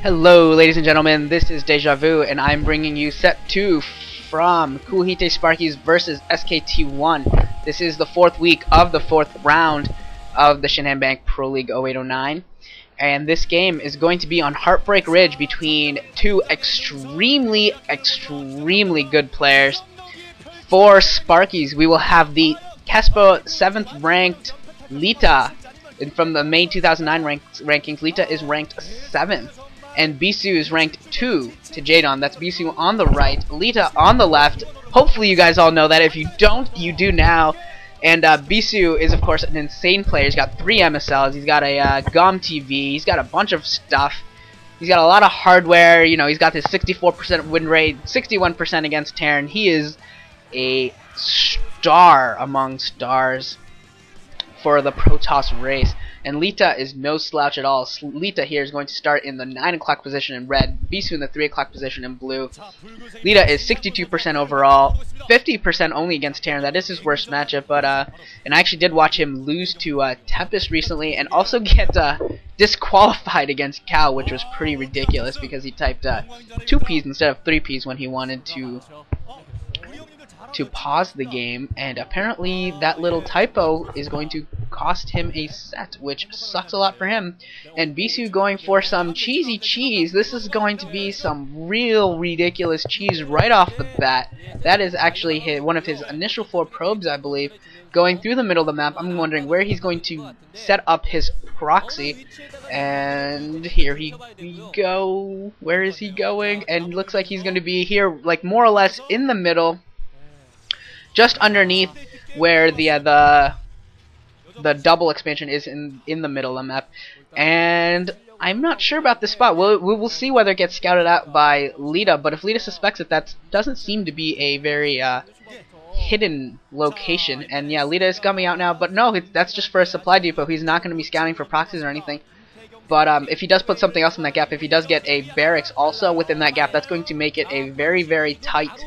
Hello ladies and gentlemen, this is Deja Vu and I'm bringing you set 2 from Hite Sparkyz versus SKT1. This is the 4th week of the 4th round of the Shinhan Bank Pro League 0809, and this game is going to be on Heartbreak Ridge between two extremely good players. For Sparkyz, we will have the Kespo 7th ranked Leta, and from the May 2009 rankings, Leta is ranked 7th. And Bisu is ranked 2 to Jadon. That's Bisu on the right, Leta on the left. Hopefully you guys all know that. If you don't, you do now. And Bisu is, of course, an insane player. He's got 3 MSLs. He's got a GOM TV. He's got a bunch of stuff. He's got a lot of hardware. You know, he's got this 64% win rate, 61% against Terran. He is a star among stars for the Protoss race. And Leta is no slouch at all. Leta here is going to start in the 9 o'clock position in red, Bisu in the 3 o'clock position in blue. Leta is 62% overall, 50% only against Terran. That is his worst matchup, but and I actually did watch him lose to Tempest recently and also get disqualified against Cal, which was pretty ridiculous because he typed 2 Ps instead of 3 Ps when he wanted to pause the game, and apparently that little typo is going to cost him a set, which sucks a lot for him. And Bisu going for some cheesy cheese. This is going to be some real ridiculous cheese right off the bat. That is actually one of his initial 4 probes, I believe, going through the middle of the map. I'm wondering where he's going to set up his proxy, and here he go. Where is he going? And looks like he's going to be here, like more or less in the middle, just underneath where the double expansion is in the middle of the map. And I'm not sure about this spot. We will see whether it gets scouted out by Leta, but if Leta suspects it, that doesn't seem to be a very hidden location. And yeah, Leta is coming out now, but no, that's just for a supply depot. He's not going to be scouting for proxies or anything. But if he does put something else in that gap, if he does get a barracks also within that gap, that's going to make it a very tight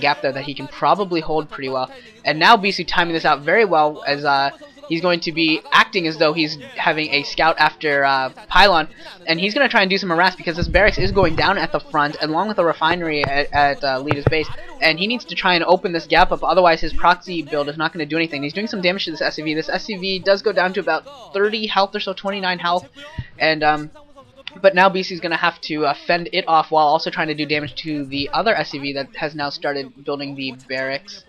gap there that he can probably hold pretty well. And now Bisu timing this out very well, as he's going to be acting as though he's having a scout after Pylon, and he's going to try and do some harass because this barracks is going down at the front along with a refinery at Leta's base, and he needs to try and open this gap up, otherwise his proxy build is not going to do anything. He's doing some damage to this SCV. This SCV does go down to about 30 health or so, 29 health, and but now Bisu's going to have to fend it off while also trying to do damage to the other SCV that has now started building the barracks.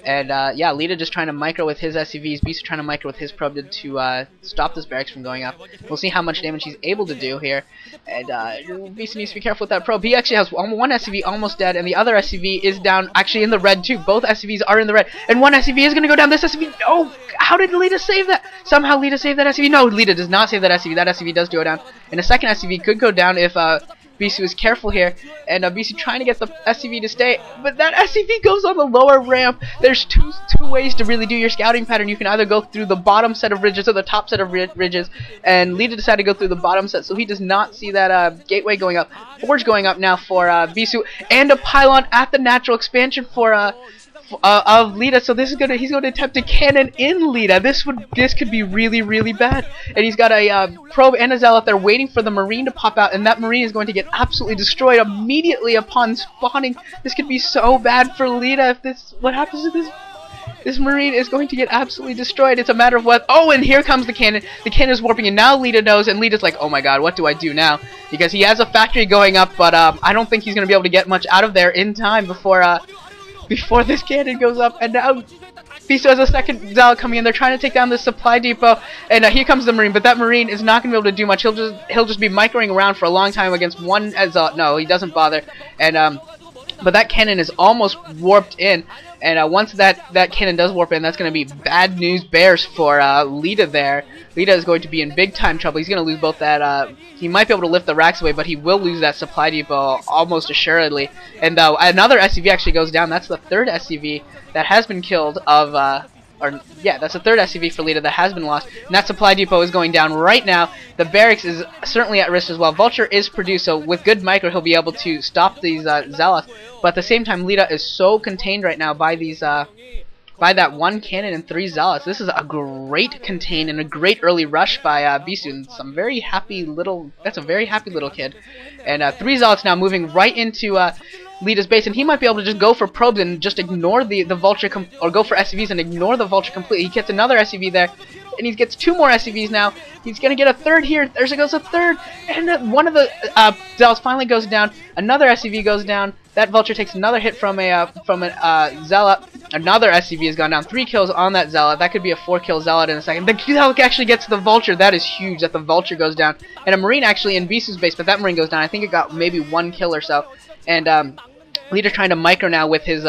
And yeah, Leta just trying to micro with his SCVs, Bisu trying to micro with his probe to stop this barracks from going up. We'll see how much damage he's able to do here. And Bisu needs to be careful with that probe. He actually has one SCV almost dead, and the other SCV is down, actually in the red too. Both SCVs are in the red, and one SCV is going to go down. This SCV, oh, how did Leta save that? Somehow Leta saved that SCV. No, Leta does not save that SCV. That SCV does go down, and a second SCV could go down if Bisu is careful here, and Bisu trying to get the SCV to stay, but that SCV goes on the lower ramp. There's two ways to really do your scouting pattern. You can either go through the bottom set of ridges or the top set of ridges, and Leta decided to go through the bottom set, so he does not see that gateway going up. Forge going up now for Bisu, and a pylon at the natural expansion for of Leta, so he's going to attempt to cannon in Leta. This could be really bad. And he's got a probe and a zealot there waiting for the marine to pop out, and that marine is going to get absolutely destroyed immediately upon spawning. This could be so bad for Leta if what happens to this. This marine is going to get absolutely destroyed. It's a matter of what. Oh, and here comes the cannon. The cannon is warping, and now Leta knows, and Leta's like, oh my god, what do I do now? Because he has a factory going up, but I don't think he's going to be able to get much out of there in time before this cannon goes up. And now Bisu has a second zealot coming in. They're trying to take down this supply depot, and here comes the marine, but that marine is not going to be able to do much. He'll just be microing around for a long time against one zealot. No, he doesn't bother. And but that cannon is almost warped in, and once that cannon does warp in, that's going to be bad news bears for Leta there. Leta is going to be in big time trouble. He's going to lose both that, he might be able to lift the racks away, but he will lose that supply depot almost assuredly. And another SCV actually goes down. That's the 3rd SCV that has been killed that's the 3rd SCV for Leta that has been lost, and that supply depot is going down right now. The barracks is certainly at risk as well. Vulture is produced, so with good micro he'll be able to stop these zealots, but at the same time Leta is so contained right now by these by that one cannon and 3 zealots. This is a great contain and a great early rush by Bisu, and some very happy little. That's a very happy little kid. And 3 zealots now moving right into Leta's base, and he might be able to just go for probes and just ignore the vulture, or go for SCVs and ignore the vulture completely. He gets another SCV there, and he gets 2 more SCVs now. He's gonna get a third here. There goes a third, and one of the zealots finally goes down. Another SCV goes down. That vulture takes another hit from a zealot. Another SCV has gone down. 3 kills on that zealot. That could be a 4-kill zealot in a second. The zealot actually gets to the vulture. That is huge that the vulture goes down. And a marine actually in Bisu's base, but that marine goes down. I think it got maybe 1 kill or so. And Leta trying to micro now with his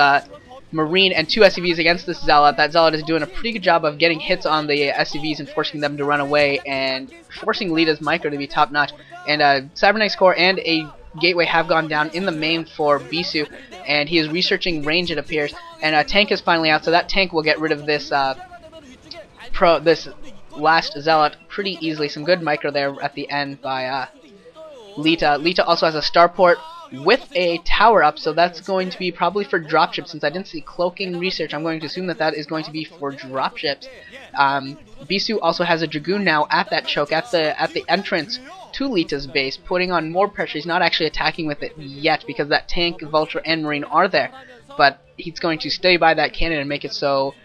marine and 2 SCVs against this zealot. That zealot is doing a pretty good job of getting hits on the SCVs and forcing them to run away and forcing Leta's micro to be top notch. And Cybernetics Core and a Gateway have gone down in the main for Bisu, and he is researching range, it appears. And a tank is finally out, so that tank will get rid of this this last zealot pretty easily. Some good micro there at the end by Leta. Leta also has a starport with a tower up, so that's going to be probably for dropships. Since I didn't see cloaking research, I'm going to assume that that is going to be for dropships. Bisu also has a Dragoon now at that choke, at the entrance to Leta's base, putting on more pressure. He's not actually attacking with it yet because that tank, vulture, and marine are there, but he's going to stay by that cannon and make it so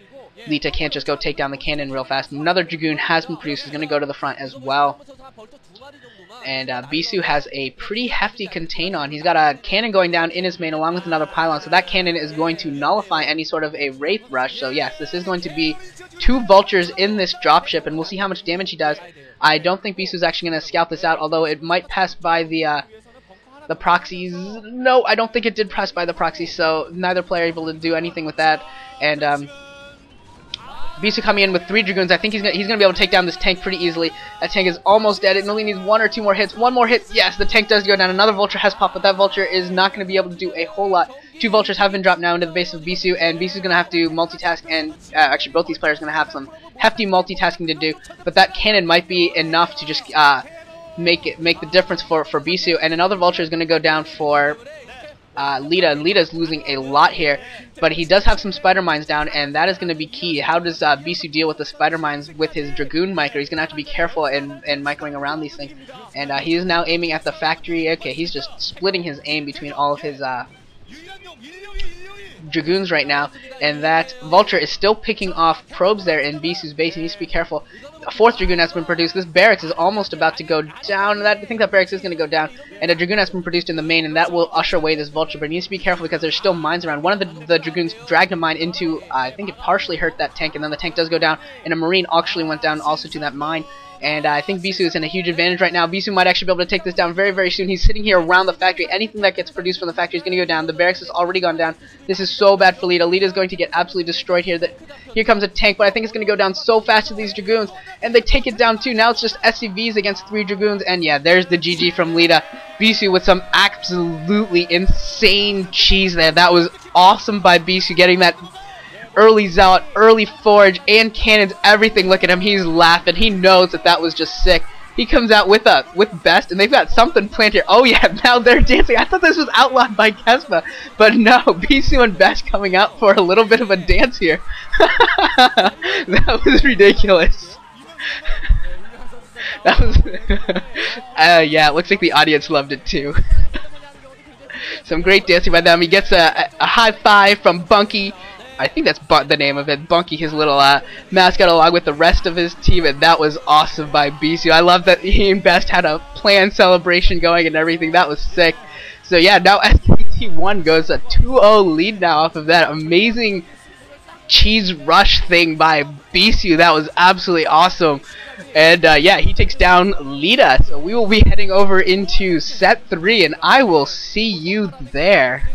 Leta can't just go take down the cannon real fast. Another Dragoon has been produced. He's going to go to the front as well. And Bisu has a pretty hefty contain on. He's got a cannon going down in his main along with another pylon, so that cannon is going to nullify any sort of a Wraith rush. So yes, this is going to be 2 vultures in this dropship, and we'll see how much damage he does. I don't think Bisu's actually going to scout this out, although it might pass by the proxies. No, I don't think it did pass by the proxies, so neither player able to do anything with that. And Bisu coming in with 3 Dragoons. I think he's gonna be able to take down this tank pretty easily. That tank is almost dead. It only needs 1 or 2 more hits. 1 more hit. Yes, the tank does go down. Another vulture has popped, but that vulture is not going to be able to do a whole lot. 2 vultures have been dropped now into the base of Bisu, and Bisu's going to have to multitask, and actually both these players are going to have some hefty multitasking to do. But that cannon might be enough to just make the difference for Bisu. And another vulture is going to go down for Leta. Leta's losing a lot here, but he does have some spider mines down, and that is going to be key. How does Bisu deal with the spider mines with his Dragoon micro? He's going to have to be careful in microing around these things. And he is now aiming at the factory. Okay, he's just splitting his aim between all of his Dragoons right now, and that vulture is still picking off probes there in Bisu's base. He needs to be careful. A 4th Dragoon has been produced. This barracks is almost about to go down. I think that barracks is going to go down, and a Dragoon has been produced in the main, and that will usher away this vulture, but he needs to be careful because there's still mines around. One of the Dragoons dragged a mine into, I think it partially hurt that tank, and then the tank does go down, and a marine actually went down also to that mine. And I think Bisu is in a huge advantage right now. Bisu might actually be able to take this down very, very soon. He's sitting here around the factory. Anything that gets produced from the factory is going to go down. The barracks has already gone down. This is so bad for Leta. Leta is going to get absolutely destroyed here. Here comes a tank, but I think it's going to go down so fast to these Dragoons. And they take it down too. Now it's just SCVs against 3 Dragoons. And yeah, there's the GG from Leta. Bisu with some absolutely insane cheese there. That was awesome by Bisu, getting that early zealot, early forge, and cannons, everything. Look at him, he's laughing. He knows that was just sick. He comes out with Best, and they've got something planned here. Oh yeah, now they're dancing. I thought this was outlawed by Kespa, but no, Bisu and Best coming out for a little bit of a dance here. That was ridiculous. That was yeah, it looks like the audience loved it too. Some great dancing by them. He gets a high five from Bunky. I think that's the name of it. Bunky, his little mascot, along with the rest of his team, and that was awesome by Bisu. I love that he and Best had a planned celebration going and everything. That was sick. So yeah, now SKT1 goes a 2-0 lead now off of that amazing cheese rush thing by Bisu. That was absolutely awesome. And yeah, he takes down Leta. So we will be heading over into set 3, and I will see you there.